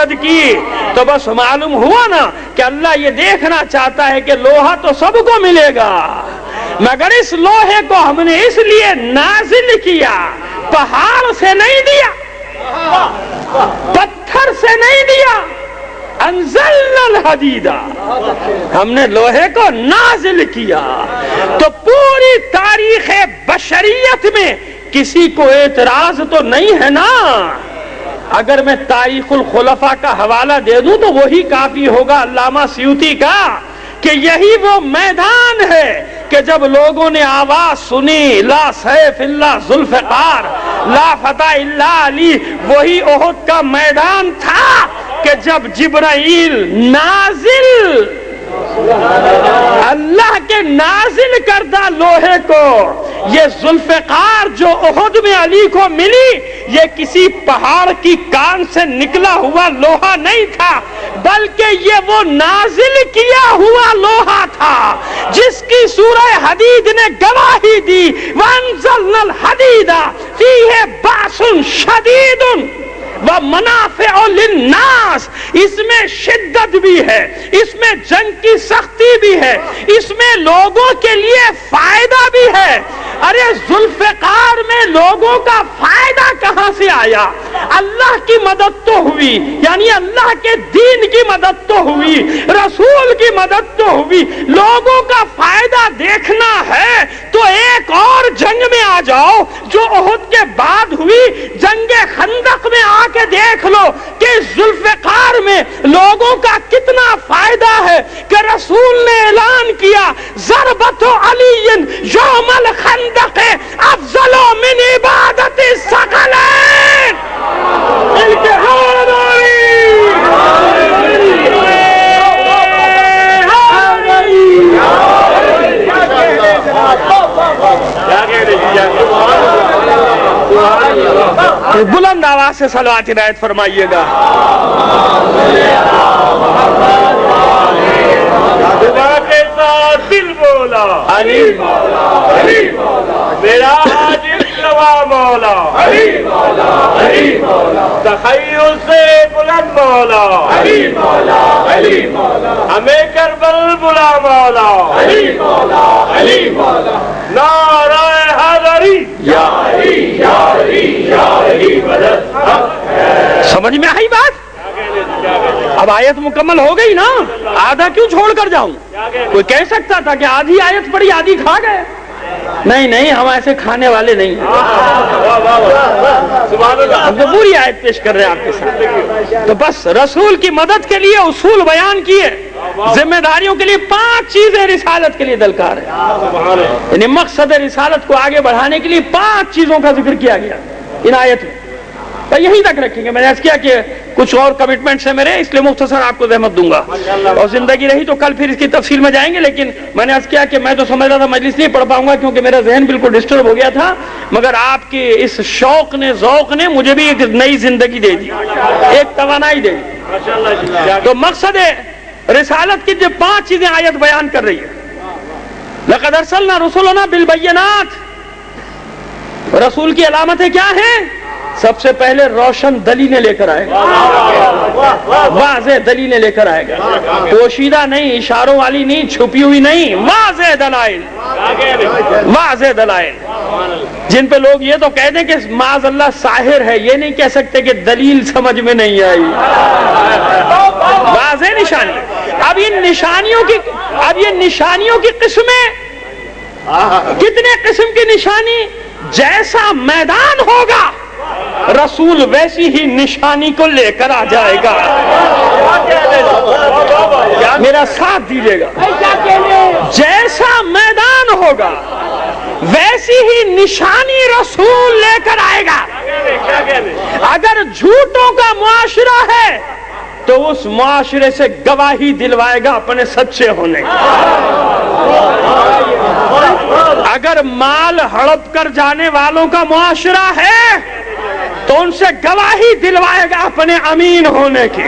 مدد کی تو بس معلوم ہوا نا کہ اللہ یہ دیکھنا چاہتا ہے کہ لوہا تو سب کو ملے گا، مگر اس لوہے کو ہم نے اس لیے نازل کیا، پہاڑ سے نہیں دیا، پتھر سے نہیں دیا، انزلنا الحدید، ہم نے لوہے کو نازل کیا۔ تو پوری تاریخ بشریت میں کسی کو اعتراض تو نہیں ہے نا؟ اگر میں تاریخ الخلفاء کا حوالہ دے دوں تو وہی کافی ہوگا علامہ سیوطی کا، کہ یہی وہ میدان ہے کہ جب لوگوں نے آواز سنی لا سیف الا ذوالفقار لا فتح الا علی، وہی احد کا میدان تھا کہ جب جبرائیل نازل، اللہ کے نازل کردہ لوہے کو، یہ ذوالفقار جو احد میں علی کو ملی، یہ کسی پہاڑ کی کان سے نکلا ہوا لوہا نہیں تھا، بلکہ یہ وہ نازل کیا ہوا لوہا تھا جس کی سورہ حدید نے گواہی دی، وَأَنزَلْنَا الْحَدِيدَ فِيهِ بَأْسٌ شَدِيدٌ وَمَنَافِعُ لِلنَّاسِ، اس میں شدت بھی ہے، اس میں جنگ کی سختی بھی ہے، اس میں لوگوں کے لیے فائدہ بھی ہے۔ ارے ذوالفقار میں لوگوں کا فائدہ کہاں سے آیا؟ اللہ کی مدد تو ہوئی، یعنی اللہ کے دین کی مدد تو ہوئی، رسول کی مدد تو ہوئی، لوگوں کا فائدہ دیکھنا ہے تو ایک اور جنگ میں آ جاؤ جو احد کے بعد ہوئی، جنگ خندق میں آ کے دیکھ لو کہ ذوالفقار میں لوگوں کا کتنا فائدہ ہے، کہ رسول نے اعلان کیا ضربت علی یوم الخندق افضل من عبادت الثقلین۔ بلند آواز سے صلوات عنایت فرمائیے گا۔ کے ساتھ دل بولا علی مولا علی مولا، میرا دل روا مولا علی مولا علی مولا، تخیل سے بلند مولا علی مولا علی مولا، ہمیں کربل بلا مولا علی مولا علی مولا، نعرہ حیدری یا علی یا علی یا علی مدد حق ہے۔ سمجھ میں آئی بات؟ اب آیت مکمل ہو گئی نا، آدھا کیوں چھوڑ کر جاؤں؟ کوئی کہہ سکتا تھا کہ آدھی آیت پڑھی آدھی کھا گئے، نہیں نہیں، ہم ایسے کھانے والے نہیں ہیں، ہم تو پوری آیت پیش کر رہے ہیں آپ کے ساتھ۔ تو بس رسول کی مدد کے لیے اصول بیان کیے، ذمہ داریوں کے لیے 5 چیزیں رسالت کے لیے درکار ہے، یعنی مقصد رسالت کو آگے بڑھانے کے لیے 5 چیزوں کا ذکر کیا گیا ان آیت میں، تو یہیں تک رکھیں گے۔ میں نے عرض کیا کہ کچھ اور کمٹمنٹس ہیں میرے، اس لیے مختصر آپ کو زحمت دوں گا، اور زندگی رہی تو کل پھر اس کی تفصیل میں جائیں گے، لیکن میں نے عرض کیا کہ میں تو سمجھ رہا تھا مجلس نہیں پڑھ پاؤں گا کیونکہ میرا ذہن بالکل ڈسٹرب ہو گیا تھا، مگر آپ کے اس شوق نے، ذوق نے مجھے بھی ایک نئی زندگی دے دی، ایک توانائی دے دی۔ تو مقصد رسالت کی جو 5 چیزیں آیت بیان کر رہی ہے، لَقَدْ أَرْسَلْنَا رُسُلَنَا بِالْبَيِّنَاتِ، رسول کی علامتیں کیا ہیں؟ سب سے پہلے روشن دلیلیں لے کر آئے گا، واضح دلیلیں لے کر آئے گا، پوشیدہ نہیں، اشاروں والی نہیں، چھپی ہوئی نہیں، واضح دلائل، واضح دلائل، جن پہ لوگ یہ تو کہتے ہیں کہ معاذ اللہ ساحر ہے، یہ نہیں کہہ سکتے کہ دلیل سمجھ میں نہیں آئی، واضح نشانی۔ اب یہ نشانیوں کی قسمیں، کتنے قسم کی نشانی؟ جیسا میدان ہوگا رسول ویسی ہی نشانی کو لے کر آ جائے گا، میرا ساتھ دیجیے گا، جیسا میدان ہوگا ویسی ہی نشانی رسول لے کر آئے گا۔ اگر جھوٹوں کا معاشرہ ہے تو اس معاشرے سے گواہی دلوائے گا اپنے سچے ہونے، اگر مال ہڑپ کر جانے والوں کا معاشرہ ہے تو ان سے گواہی دلوائے گا اپنے امین ہونے کی،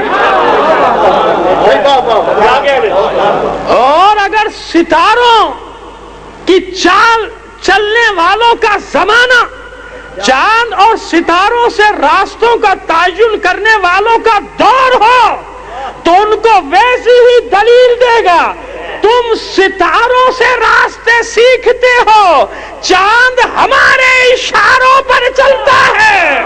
اور اگر ستاروں کی چال چلنے والوں کا زمانہ، چاند اور ستاروں سے راستوں کا تعین کرنے والوں کا دور ہو کہے گا تم ستاروں سے راستے سیکھتے ہو، چاند ہمارے اشاروں پر چلتا ہے۔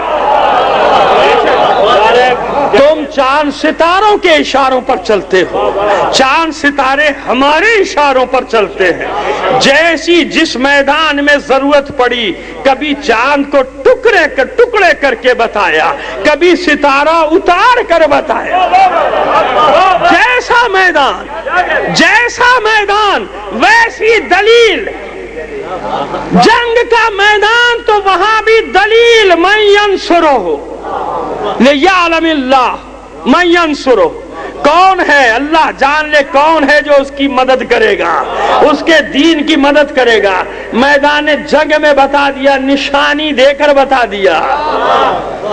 تم چاند ستاروں کے اشاروں پر چلتے ہو، چاند ستارے ہمارے اشاروں پر چلتے ہیں۔ جیسی جس میدان میں ضرورت پڑی، کبھی چاند کو ٹکڑے کر کے بتایا، کبھی ستارہ اتار کر بتایا۔ جیسا میدان ویسی دلیل۔ جنگ کا میدان تو وہاں بھی دلیل، من ینصرہ لیعلم اللہ من ینصرہ، کون ہے اللہ جان لے کون ہے جو اس کی مدد کرے گا، اس کے دین کی مدد کرے گا۔ میدان جنگ میں بتا دیا، نشانی دے کر بتا دیا۔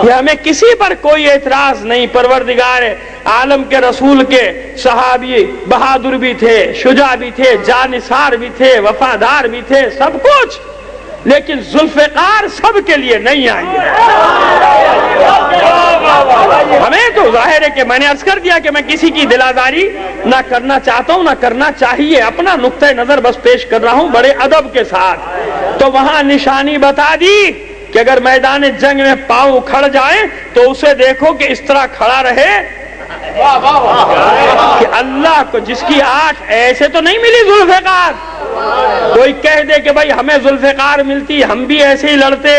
یہ ہمیں کسی پر کوئی اعتراض نہیں، پروردگار عالم کے رسول کے صحابی بہادر بھی تھے، شجاع بھی تھے، جانثار بھی تھے، وفادار بھی تھے، سب کچھ، لیکن ذوالفقار سب کے لیے نہیں آئی ہے۔ ہمیں تو ظاہر ہے کہ میں نے عرض کر دیا کہ میں کسی کی دلاداری نہ کرنا چاہتا ہوں، نہ کرنا چاہیے، اپنا نقطہ نظر بس پیش کر رہا ہوں بڑے ادب کے ساتھ۔ تو وہاں نشانی بتا دی کہ اگر میدان جنگ میں پاؤں اکھڑ جائے تو اسے دیکھو کہ اس طرح کھڑا رہے کہ اللہ کو جس کی آنکھ ایسے تو نہیں ملی ذوالفقار، کوئی کہہ دے کہ بھائی ہمیں ذوالفقار ملتی ہم بھی ایسے ہی لڑتے،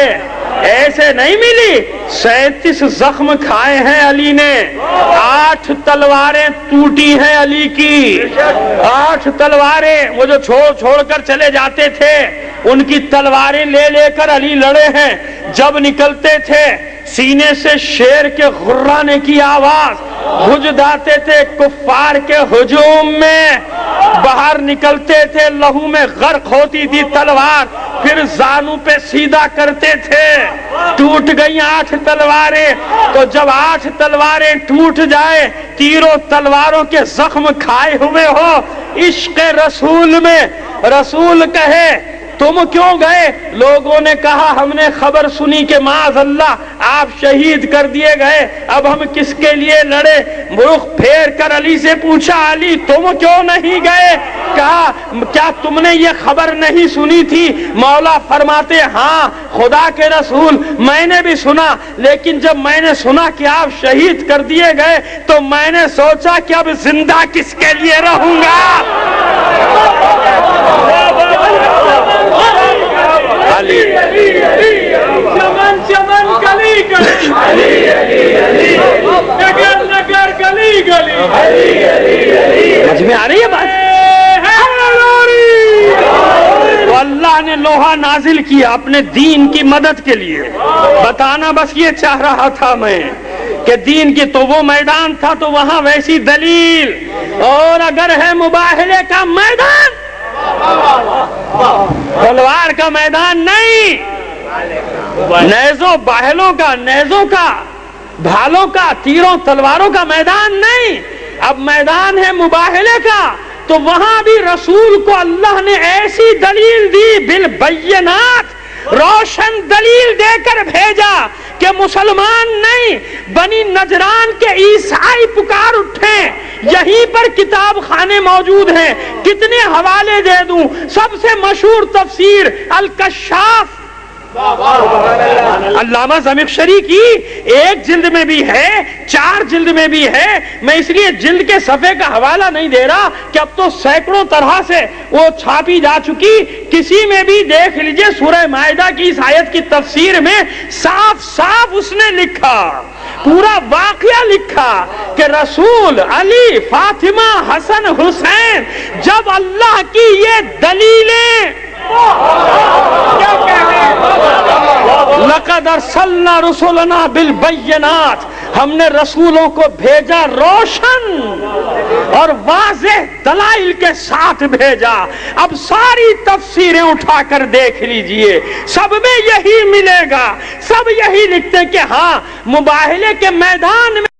ایسے نہیں ملی۔ 37 زخم کھائے ہیں علی نے، 8 تلواریں ٹوٹی ہیں علی کی، 8 تلواریں، وہ جو چھوڑ کر چلے جاتے تھے ان کی تلواریں لے کر علی لڑے ہیں۔ جب نکلتے تھے سینے سے شیر کے غرانے کی آواز، بھج جاتے تھے کفار کے ہجوم میں، باہر نکلتے تھے لہو میں غرق ہوتی تھی تلوار، پھر زانو پہ سیدھا کرتے تھے۔ ٹوٹ گئی 8 تلواریں، تو جب 8 تلواریں ٹوٹ جائے، تیروں تلواروں کے زخم کھائے ہوئے ہو، عشق رسول میں رسول کہے تم کیوں گئے؟ لوگوں نے کہا ہم نے خبر سنی کہ معاذ اللہ آپ شہید کر دیے گئے، اب ہم کس کے لیے لڑے؟ رخ پھیر کر علی سے پوچھا، علی تم کیوں نہیں گئے؟ کہا کیا تم نے یہ خبر نہیں سنی تھی؟ مولا فرماتے ہاں خدا کے رسول میں نے بھی سنا، لیکن جب میں نے سنا کہ آپ شہید کر دیے گئے تو میں نے سوچا کہ اب زندہ کس کے لیے رہوں گا؟ چمن گلی گلی، نگر گلی گلی، سمجھ میں آ رہی ہے بات؟ تو اللہ نے لوہا نازل کیا اپنے دین کی مدد کے لیے۔ بتانا بس یہ چاہ رہا تھا میں کہ دین کی تو وہ میدان تھا تو وہاں ویسی دلیل، اور اگر ہے مباہلے کا میدان، تلوار کا میدان نہیں، نیزوں باہلوں کا، نیزوں کا، بھالوں کا، تیروں تلواروں کا میدان نہیں، اب میدان ہے مباہلے کا۔ تو وہاں بھی رسول کو اللہ نے ایسی دلیل دی، بالبینات، روشن دلیل دے کر بھیجا کہ مسلمان نہیں، بنی نجران کے عیسائی پکار اٹھے۔ یہیں پر کتاب خانے موجود ہیں، کتنے حوالے دے دوں، سب سے مشہور تفسیر الکشاف علامہ زمخشری کی 1 جلد میں بھی ہے، 4 جلد میں بھی ہے۔ میں اس لیے جلد کے صفحے کا حوالہ نہیں دے رہا کہ اب تو سینکڑوں طرح سے وہ چھاپی جا چکی، کسی میں بھی دیکھ لیجئے سورہ مائدہ کی اس آیت کی تفسیر میں صاف صاف اس نے لکھا، پورا واقعہ لکھا کہ رسول، علی، فاطمہ، حسن، حسین، جب اللہ کی یہ دلیلیں لقد ارسلنا رسلنا بالبینات، ہم نے رسولوں کو بھیجا روشن اور واضح دلائل کے ساتھ بھیجا۔ اب ساری تفسیریں اٹھا کر دیکھ لیجئے، سب میں یہی ملے گا، سب یہی لکھتے کہ ہاں مباہلے کے میدان میں